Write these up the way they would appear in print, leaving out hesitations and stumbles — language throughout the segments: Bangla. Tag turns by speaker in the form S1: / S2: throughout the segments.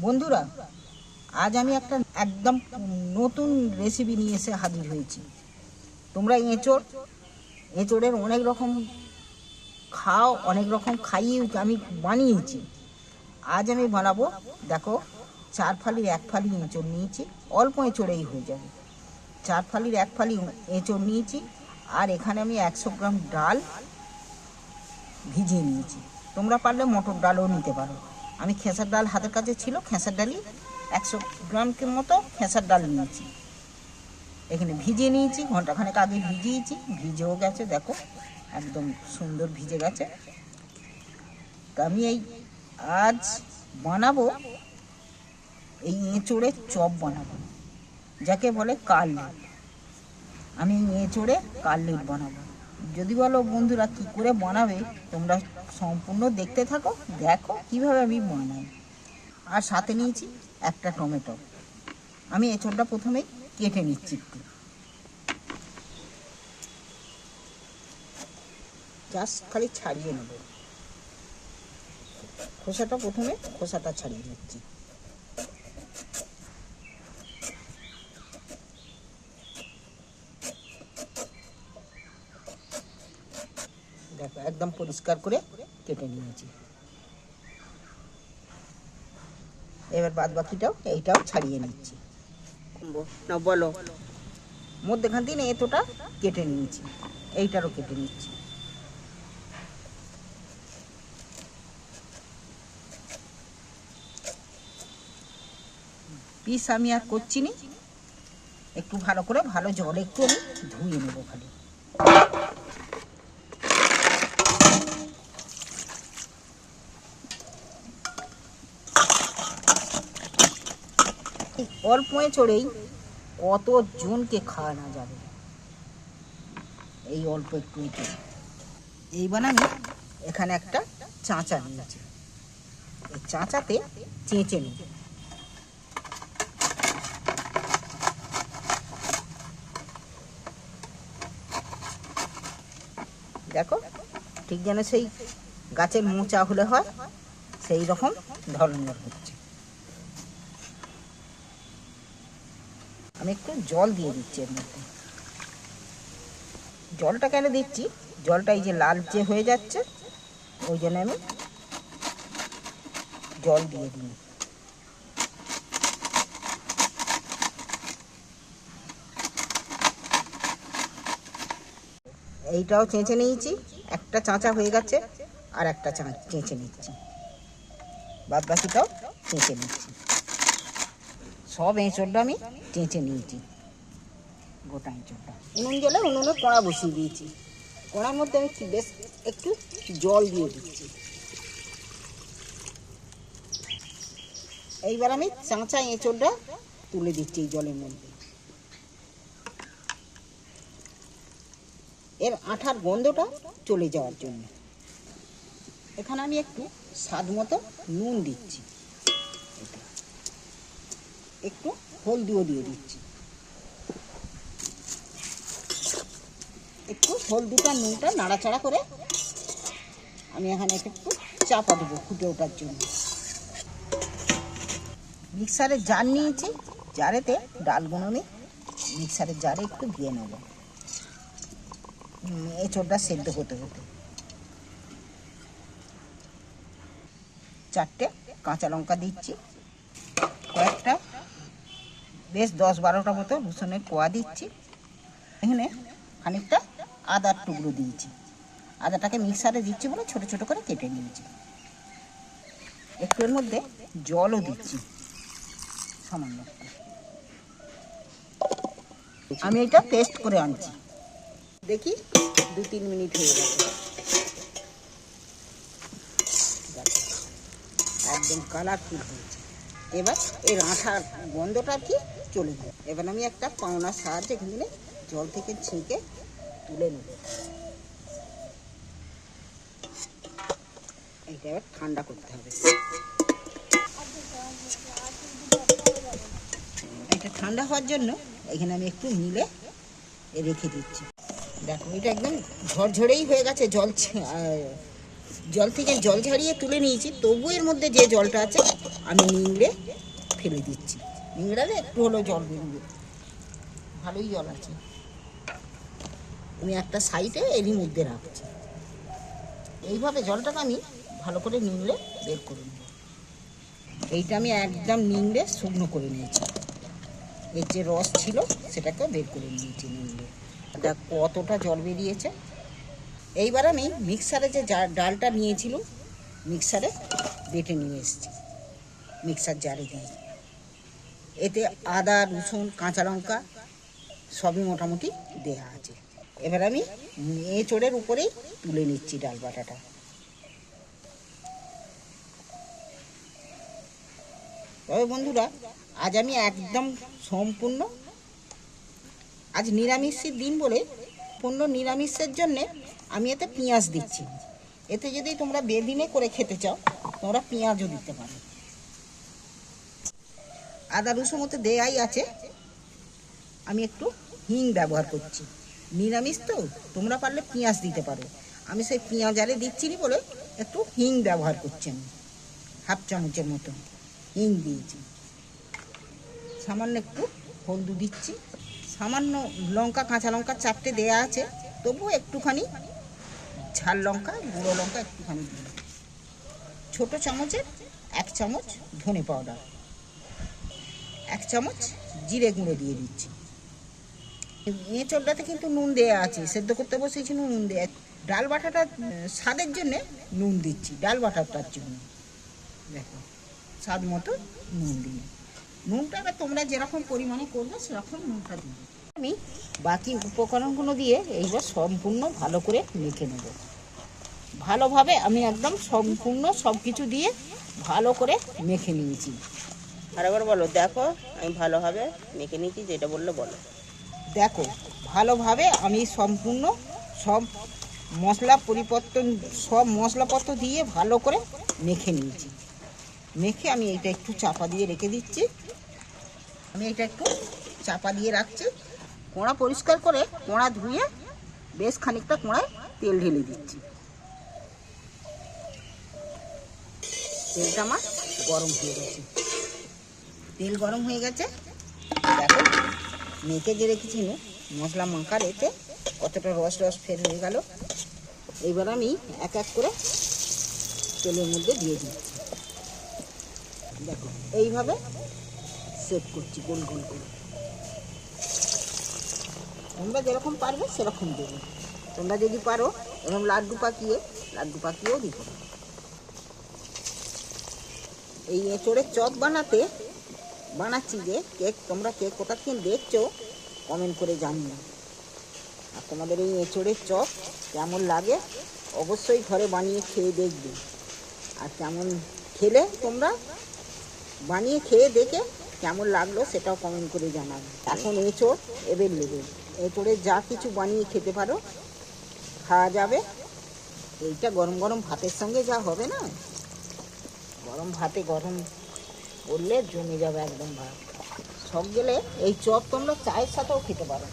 S1: বন্ধুরা, আজ আমি একটা একদম নতুন রেসিপি নিয়ে এসে হাজির হয়েছি। তোমরা এঁচোড়ের অনেক রকম খাও, অনেক রকম খাইয়ে আমি বানিয়েছি। আজ আমি বানাবো, দেখো 4 ফালির 1 ফালি এঁচোড় নিয়েছি। অল্প এঁচোড়েই হয়ে যাবে। 4 ফালির 1 ফালি এঁচোড় নিয়েছি। আর এখানে আমি 100 গ্রাম ডাল ভিজিয়ে নিয়েছি। তোমরা পারলে মটর ডালও নিতে পারো। আমি খেসার ডাল হাতের কাছে ছিল, খেসার ডালই 100 গ্রামের মতো খেসার ডাল নিয়েছি। এখানে ভিজিয়ে নিয়েছি, ঘন্টাখানেক আগে ভিজিয়েছি, ভিজেও গেছে, দেখো একদম সুন্দর ভিজে গেছে। তা আমি আজ বানাবো এই এঁচোড়ের চপ বানাবো, যাকে বলে কাটলেট। আমি এঁচোড়ে কাটলেট বানাবো। যদি বলো বন্ধুরা কী করে বানাবে, তোমরা সম্পূর্ণ দেখতে থাকো, দেখো কীভাবে আমি বানাই। আর সাথে নিয়েছি একটা টমেটো। আমি এঁচোড়টা প্রথমেই কেটে নিচ্ছি, একটু জাস্ট খালি ছাড়িয়ে নেব। খোসাটা ছাড়িয়ে নিচ্ছি। দেখো একদম পরিষ্কার করে কেটে নিয়েছি। এবার বাদ বাকিটাও এইটাও ছাড়িয়ে নিচ্ছি। না বলো, মধ্যেখান দিয়ে এতটা কেটে নিয়েছি, এইটারও কেটে নিচ্ছি। পিস আমি আর করছি না, একটু ভালো করে ভালো জলে একটু আমি ধুয়ে নেব। খালি অল্প এঁচোড়েই কত জনকে খাওয়ানো যাবে, এই অল্প একটু এঁচোড়। এইবার আমি এখানে একটা চাঁচা নিয়েছি, এই চাঁচাতে চেঁচে নেব। দেখো ঠিক যেন সেই গাছের মোচা হলে হয়, সেই রকম ধরনের হচ্ছে। আমি একটু জল দিয়ে দিচ্ছি এর মধ্যে। জলটা কেন দিচ্ছি, জলটা এই যে লালচে হয়ে যাচ্ছে, ওই জন্য আমি জল দিয়ে দিই। এইটাও চেঁচে নিয়েছি, একটা চাঁচা হয়ে গেছে, আর একটা চেঁচে নিচ্ছি, বাদ বাকিটাও চেঁচে নিচ্ছি। সব এঁচোড়টা আমি চেঁচে নিয়েছি, গোটা এঁচোড়টা। উনুনে কড়া বসিয়ে দিয়েছি। কড়ার মধ্যে আমি বেশ একটু জল দিয়ে দিচ্ছি। এইবার আমি চাঁচা এঁচোড়টা তুলে দিচ্ছি এই জলের মধ্যে। এর আঠার গন্ধটা চলে যাওয়ার জন্য এখানে আমি একটু স্বাদ মতো নুন দিচ্ছি, একটু হলদিও দিয়ে দিচ্ছি। একটু হলদিটা নুনটা নাড়াচাড়া করে আমি এখানে একটু চাপা দেবো ফুটে ওঠার জন্য। মিক্সারের জার নিয়েছি, জারেতে ডালগুলো আমি মিক্সারের জারে একটু দিয়ে নেব এঁচোড়টা সেদ্ধ হতে হতে। 4টে কাঁচা লঙ্কা দিচ্ছি, কয়েকটা বেশ 10-12টা মতো রসুনের কোয়া দিচ্ছি। এখানে খানিকটা আদার টুকরো দিয়েছি, আদাটাকে মিক্সারে দিচ্ছি বলে ছোট ছোট করে কেটে নিয়েছি। একটু এর মধ্যে জলও দিচ্ছি সামান্য। আমি এটা পেস্ট করে আনছি, দেখি 2-3 মিনিট হয়ে গেছে, একদম কালারফুল হয়েছে। এবার এর আঠার গন্ধটা কি চলে যায়। এবার আমি একটা পাওনার সাহায্যে এখানে জল থেকে ছেঁকে তুলে নেব। এটা এবার ঠান্ডা করতে হবে। এটা ঠান্ডা হওয়ার জন্য এখানে আমি একটু মিলে রেখে দিচ্ছি। দেখো এটা একদম ঝরঝরেই হয়ে গেছে, জল থেকে জল ঝাড়িয়ে তুলে নিয়েছি, তবু এর মধ্যে যে জলটা আছে আমি নিংড়ে ফেলে দিচ্ছি। নিংড়ালে একটু হলেও জল বেরোবে, ভালোই জল আছে। আমি একটা সাইডে এরই মধ্যে রাখছি। এইভাবে জলটাকে আমি ভালো করে নিংড়ে বের করে নেব। এইটা আমি একদম নিংড়ে শুকনো করে নিয়েছি। এর যে রস ছিল সেটাকে বের করে নিয়েছি নিংড়ে। দেখ কতটা জল বেরিয়েছে। এইবার আমি মিক্সারে যে ডালটা নিয়েছিলাম মিক্সারে বেটে নিয়ে এসেছি, মিক্সার জারে দিয়ে। এতে আদা, রসুন, কাঁচা লঙ্কা সবই মোটামুটি দেয়া আছে। এবার আমি এঁচোড়ের উপরেই তুলে নিচ্ছি ডাল বাটাটা। তবে বন্ধুরা, আজ আমি একদম সম্পূর্ণ, আজ নিরামিষের দিন বলে পূর্ণ নিরামিষের জন্যে আমি এতে পেঁয়াজ দিচ্ছি। এতে যদি তোমরা বেদিনে করে খেতে চাও তোমরা পেঁয়াজও দিতে পারো। আদা রসুন মতো দেয়াই আছে। আমি একটু হিং ব্যবহার করছি, নিরামিষ তো, তোমরা পারলে পেঁয়াজ দিতে পারো। আমি সেই পেঁয়াজ আরে দিচ্ছি না বলে একটু হিং ব্যবহার করছি। আমি হাফ চামচের মতো হিং দিয়েছি। সামান্য একটু হলুদ দিচ্ছি, সামান্য লঙ্কা, কাঁচা লঙ্কা 4টে দেয়া আছে, তবুও একটুখানি ঝাল লঙ্কা, গুঁড়ো লঙ্কা একটুখানি দিই। ছোটো চামচের 1 চামচ ধনে পাউডার, 1 চামচ জিরে গুঁড়ো দিয়ে দিচ্ছি। এঁচোড়টাতে কিন্তু নুন দেয়া আছে, সেদ্ধ করতে বসেছি নুন দেয়া। ডাল বাটাটা স্বাদের জন্যে নুন দিচ্ছি, ডাল বাটাটার জন্য। দেখো স্বাদ মতো নুন দিই। নুনটা এবার তোমরা যেরকম পরিমাণে করবে সেরকম নুনটা দিবে। আমি বাকি উপকরণগুলো দিয়ে এইবার সম্পূর্ণ ভালো করে মেখে নেব। ভালোভাবে আমি একদম সম্পূর্ণ সব কিছু দিয়ে ভালো করে মেখে নিয়েছি।
S2: আরেকবার বলো। দেখো আমি ভালোভাবে মেখে নিয়েছি, যেটা বললে বলো।
S1: দেখো ভালোভাবে আমি সম্পূর্ণ সব মশলা পরিবর্তন, সব মশলাপত্র দিয়ে ভালো করে মেখে নিয়েছি। মেখে আমি এইটা একটু চাপা দিয়ে রেখে দিচ্ছি। আমি এটা একটু চাপা দিয়ে রাখছি। কড়া পরিষ্কার করে কড়া ধুয়ে বেশ খানিকটা কড়ায় তেল ঢেলে দিচ্ছি। তেলটা আমার গরম হয়ে গেছে। তেল গরম হয়ে গেছে। দেখো মেখে যে রেখেছি মশলা মাখার, এতে কতটা রস রস ফের হয়ে গেল। এইবার আমি এক এক করে তেলের মধ্যে দিয়ে দিচ্ছি। দেখো এইভাবে সেট করছি গোল গোল করে। তোমরা যেরকম পারবে সেরকম দেবে। তোমরা যদি পারো এরকম লাড্ডু পাকিয়েও দিতে পারো। এই এঁচোড়ের চপ বানাচ্ছি যে কেক, তোমরা কেক কোথা থেকে দেখছো কমেন্ট করে জানিও। আর তোমাদের এই এঁচোড়ের চপ কেমন লাগে অবশ্যই ঘরে বানিয়ে খেয়ে দেখবে। আর কেমন খেলে তোমরা বানিয়ে খেয়ে দেখে কেমন লাগলো সেটাও কমেন্ট করে জানাবে। এখন এঁচোড় অ্যাভেলেবেল, এঁচোড়ে যা কিছু বানিয়ে খেতে পারো, খাওয়া যাবে। এইটা গরম গরম ভাতের সঙ্গে যা হবে না, গরম ভাতে গরম করলে জমে যাবে একদম ভাত। সব গেলে এই চপ তোমরা চায়ের সাথেও খেতে পারো।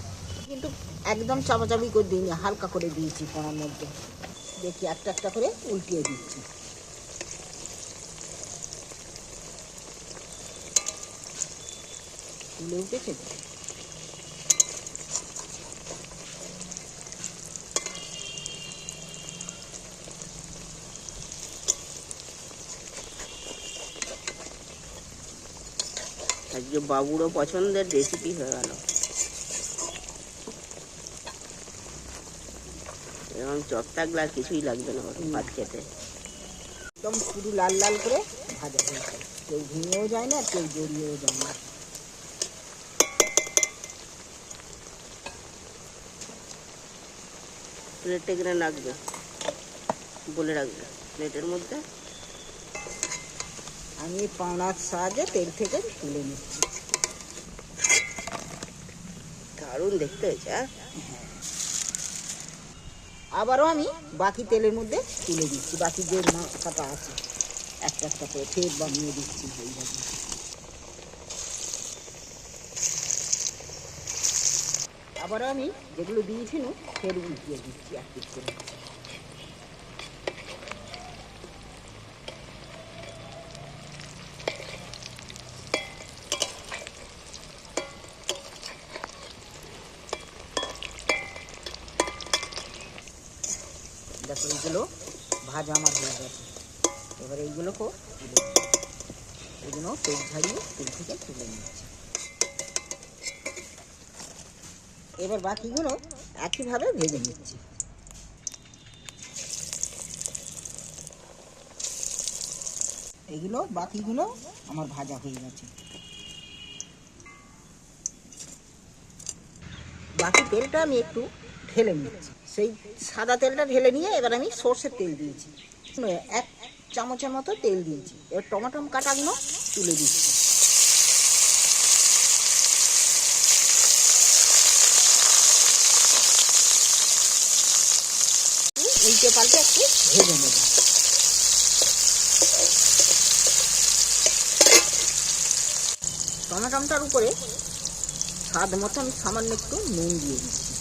S1: কিন্তু একদম চাপাচাপি করে দিইনি, হালকা করে দিয়েছি কড়ার মধ্যে। দেখি একটা একটা করে উল্টিয়ে দিচ্ছি। ফুলে উঠেছে।
S2: আজকে বাবুরও পছন্দের রেসিপি হয়ে গেল। এরকম চপ থাকলে আর কিছুই লাগবে না ভাত খেতে।
S1: একদম পুরো লাল লাল করে ভাজা হয়েছে, কেউ ভেঙেও যায় না, কেউ জড়িয়েও যায় না।
S2: প্লেটে কিনে রাখবে, বলে রাখবে প্লেটের মধ্যে।
S1: আমি পাওনার সাহায্যে তেল থেকে তুলে নিচ্ছি।
S2: দারুণ দেখতে হয়েছে।
S1: আবারও আমি বাকি তেলের মধ্যে তুলে দিচ্ছি। বাকি যে মাথাটা আছে একটা একটা করে ফের বানিয়ে দিচ্ছি। এইভাবে আবারও আমি যেগুলো দিয়েছি ফের উল্টিয়ে দিচ্ছি এক পিস করে। এইগুলো ভাজা আমার হয়ে গেছে। এবার এইগুলোকেও তুলে নেব। এগুলো তেল ঝাড়িয়ে তেল থেকে তুলে নিচ্ছি। এবার বাকিগুলো একইভাবে ভেজে নিচ্ছি। এগুলো বাকিগুলো আমার ভাজা হয়ে গেছে। বাকি তেলটা আমি একটু ঢেলে নিচ্ছি। সেই সাদা তেলটা ঢেলে নিয়ে এবার আমি সর্ষের তেল দিয়েছি, 1 চামচের মতো তেল দিয়েছি। এবার টমেটো কাটাগুলো তুলে দিচ্ছি। উল্টে পাল্টে একটু ভেজে নেব। টমেটোটার উপরে স্বাদ মতো আমি সামান্য একটু নুন দিয়ে দিচ্ছি,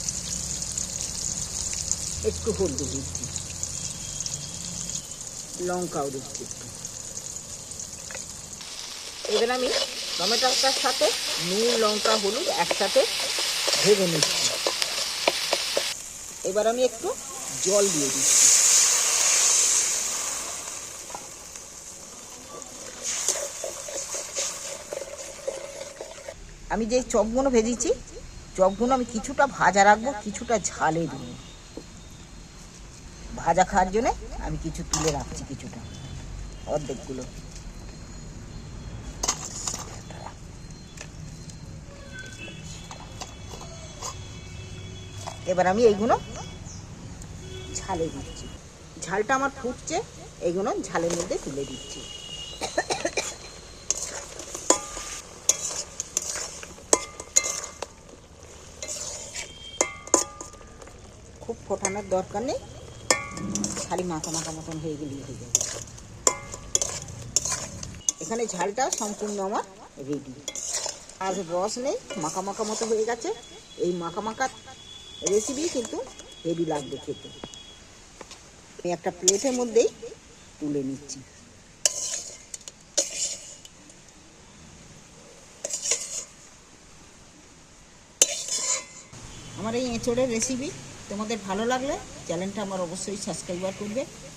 S1: একটু হলুদ দিচ্ছি, লঙ্কাও দিচ্ছি একটু। এবার আমি টমেটোটার সাথে নুন, লঙ্কা, হলুদ একসাথে ভেজে নিচ্ছি। এবার আমি একটু জল দিয়ে দিচ্ছি। আমি যে চপগুলো ভেজেছি, চপগুলো আমি কিছুটা ভাজা রাখবো, কিছুটা ঝালে দেবো। ভাজা খাওয়ার জন্য আমি কিছু তুলে রাখছি, কিছুটা অর্ধেকগুলো। এবার আমি এইগুলো ঝালে দিচ্ছি। ঝালটা আমার ফুটছে, এইগুলো ঝালের মধ্যে তুলে দিচ্ছি। খুব ফোটানোর দরকার নেই, খালি মাখা মাখা মতন হয়ে গেলেই হয়ে যাবে। এখানে ঝালটা সম্পূর্ণ আমার রেডি। আর রস নেই, মাখা মাখা মতো হয়ে গেছে। এই মাখা মাখা রেসিপি কিন্তু হেভি লাগবে খেতে। আমি একটা প্লেটের মধ্যেই তুলে নিচ্ছি। আমার এই এঁচোড়ের রেসিপি তোমাদের ভালো লাগলে চ্যানেলটা আমার অবশ্যই সাবস্ক্রাইব করবে।